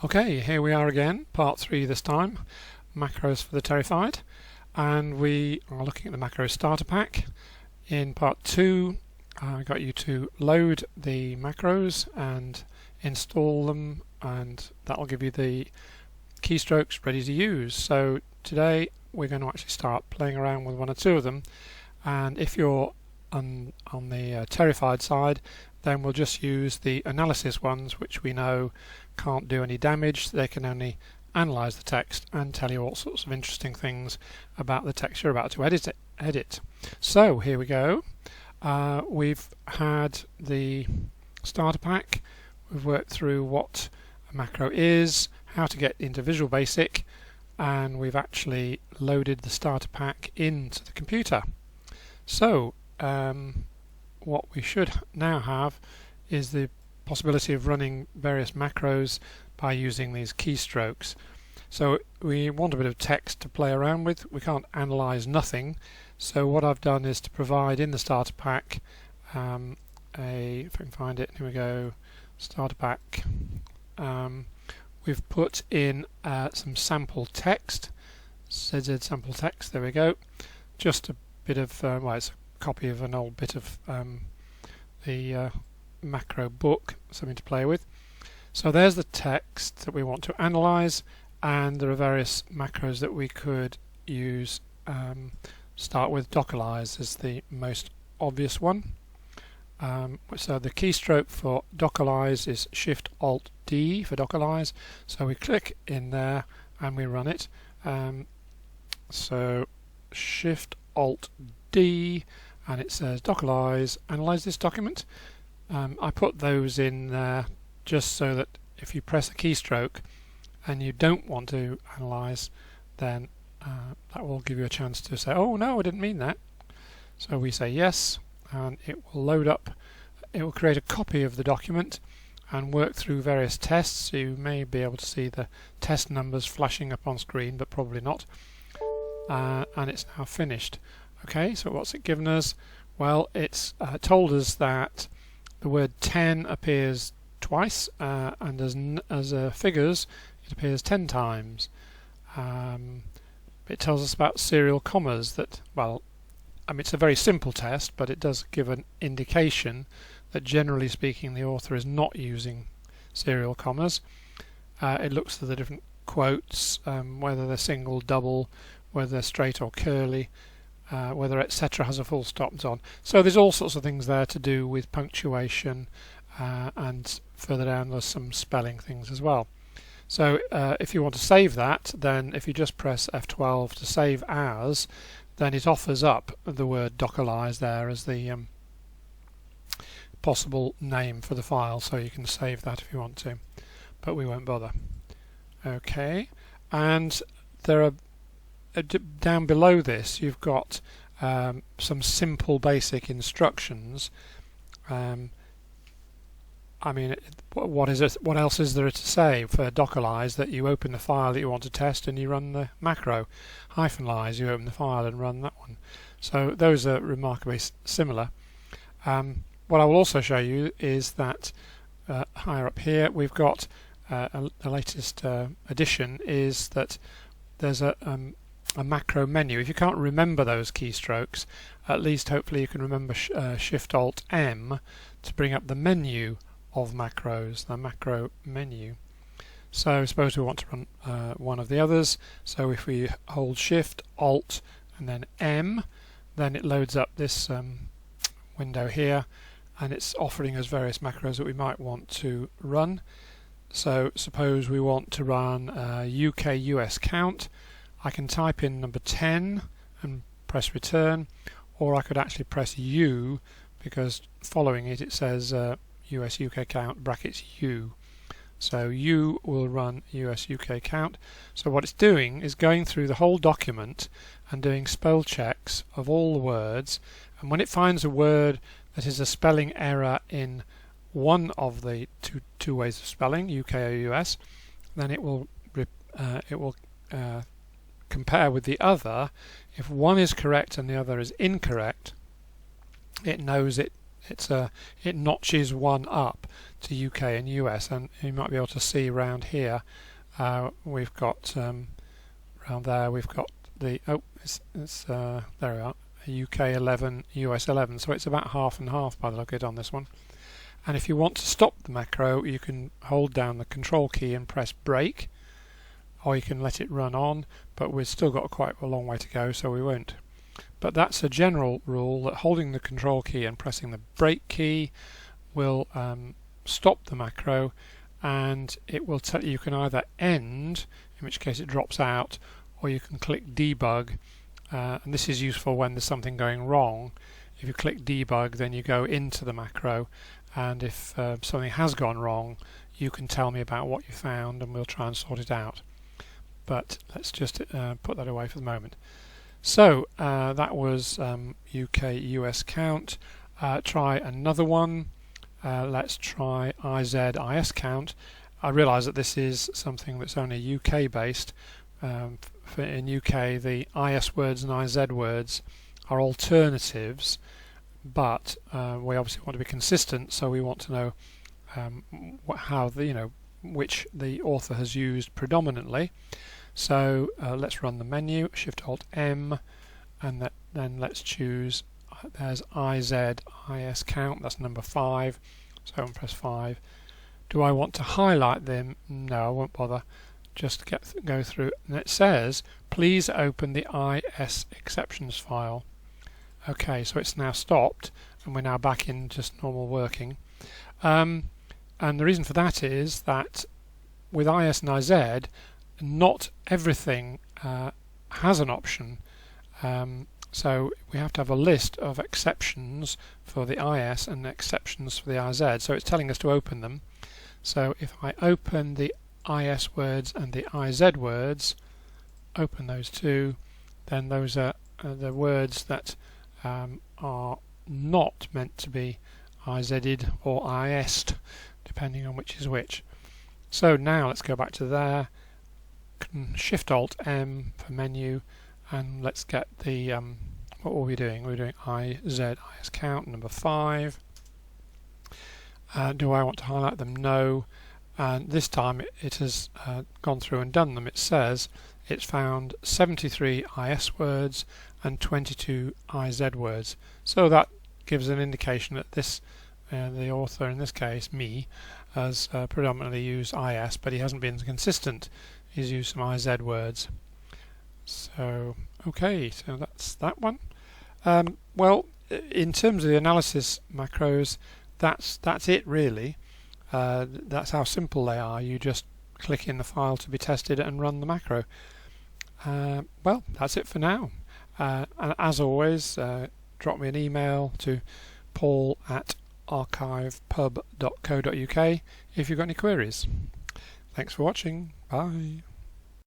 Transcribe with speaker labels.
Speaker 1: Okay, here we are again, part 3 this time, macros for the Terrified, and we are looking at the macro starter pack. In part 2 I got you to load the macros and install them, and that'll give you the keystrokes ready to use. So today we're going to actually start playing around with one or two of them, and if you're on the Terrified side, then we'll just use the analysis ones, which we know can't do any damage. They can only analyze the text and tell you all sorts of interesting things about the text you're about to edit. So here we go. We've had the starter pack. We've worked through what a macro is, how to get into Visual Basic, and we've actually loaded the starter pack into the computer. So what we should now have is the possibility of running various macros by using these keystrokes. So we want a bit of text to play around with. We can't analyze nothing, so what I've done is to provide in the starter pack if I can find it, here we go, starter pack. We've put in some sample text, ZZ sample text, there we go, just a bit of well, it's a copy of an old bit of the macro book, something to play with. So there's the text that we want to analyze, and there are various macros that we could use. Start with Dockalize as the most obvious one. So the keystroke for Dockalize is Shift-Alt-D for Dockalize. So we click in there and we run it. So Shift-Alt-D, and it says Dockalize, analyze this document. I put those in there just so that if you press a keystroke and you don't want to analyze, then that will give you a chance to say, oh no, I didn't mean that. So we say yes, and it will load up. It will create a copy of the document and work through various tests. So you may be able to see the test numbers flashing up on screen, but probably not. And it's now finished. Okay, so what's it given us? Well, it's told us that the word 10 appears twice, and as figures it appears 10 times. It tells us about serial commas that, well, I mean, it's a very simple test, but it does give an indication that generally speaking the author is not using serial commas. It looks at the different quotes, whether they're single, double, whether they're straight or curly, whether etc. has a full stop and so on. So there's all sorts of things there to do with punctuation, and further down there's some spelling things as well. So if you want to save that, then if you just press F12 to save as, then it offers up the word Dockalize there as the possible name for the file, so you can save that if you want to, but we won't bother. Okay, and there are down below this you've got some simple basic instructions. I mean, what else is there to say for Dockalize? That you open the file that you want to test and you run the macro. Hyphenalize, you open the file and run that one. So those are remarkably similar. What I will also show you is that higher up here we've got the latest addition is that there's a macro menu. If you can't remember those keystrokes, at least hopefully you can remember Shift-Alt-M to bring up the menu of macros, the macro menu. So suppose we want to run one of the others, so if we hold Shift, Alt and then M, then it loads up this window here, and it's offering us various macros that we might want to run. So suppose we want to run UK US count. I can type in number 10 and press return, or I could actually press U, because following it says US UK count brackets U. So U will run US UK count. So what it's doing is going through the whole document and doing spell checks of all the words, and when it finds a word that is a spelling error in one of the two ways of spelling, UK or US, then it will compare with the other. If one is correct and the other is incorrect, it knows it it notches one up to UK and US, and you might be able to see around here. We've got around there. We've got the there we are. UK 11, US 11. So it's about half and half by the look of it on this one. And if you want to stop the macro, you can hold down the control key and press break, or you can let it run on, but we've still got quite a long way to go, so we won't. But that's a general rule, that holding the control key and pressing the break key will stop the macro, and it will tell you can either end, in which case it drops out, or you can click debug, and this is useful when there's something going wrong. If you click debug, then you go into the macro, and if something has gone wrong, you can tell me about what you found and we'll try and sort it out. But let's just put that away for the moment. So that was UK US count. Try another one. Let's try IZ/IS count. I realise that this is something that's only UK based. In UK, the IS words and IZ words are alternatives, but we obviously want to be consistent, so we want to know how which the author has used predominantly. So let's run the menu, Shift-Alt-M, and then let's choose. There's IZ/IS count. That's number 5. So I'm press 5. Do I want to highlight them? No, I won't bother. Just go through, and it says please open the IS exceptions file. Okay, so it's now stopped, and we're now back in just normal working. And the reason for that is that with IS and IZ, not everything has an option. So we have to have a list of exceptions for the IS and exceptions for the IZ. So it's telling us to open them. So if I open the IS words and the IZ words, open those two, then those are the words that are not meant to be IZ'd or IS'd, depending on which is which. So now let's go back to there, Shift-Alt-M for menu, and let's get the what were we doing? We were doing IZ/IS count, number 5. Do I want to highlight them? No. And this time it has gone through and done them. It says it's found 73 IS words and 22 IZ words. So that gives an indication that this the author, in this case me, has predominantly used IS, but he hasn't been consistent. He's used some IZ words. So okay, so that's that one. Well, in terms of the analysis macros, that's it really. That's how simple they are. You just click in the file to be tested and run the macro. Well, that's it for now. And as always, drop me an email to paul@archivepub.co.uk if you've got any queries. Thanks for watching. Bye.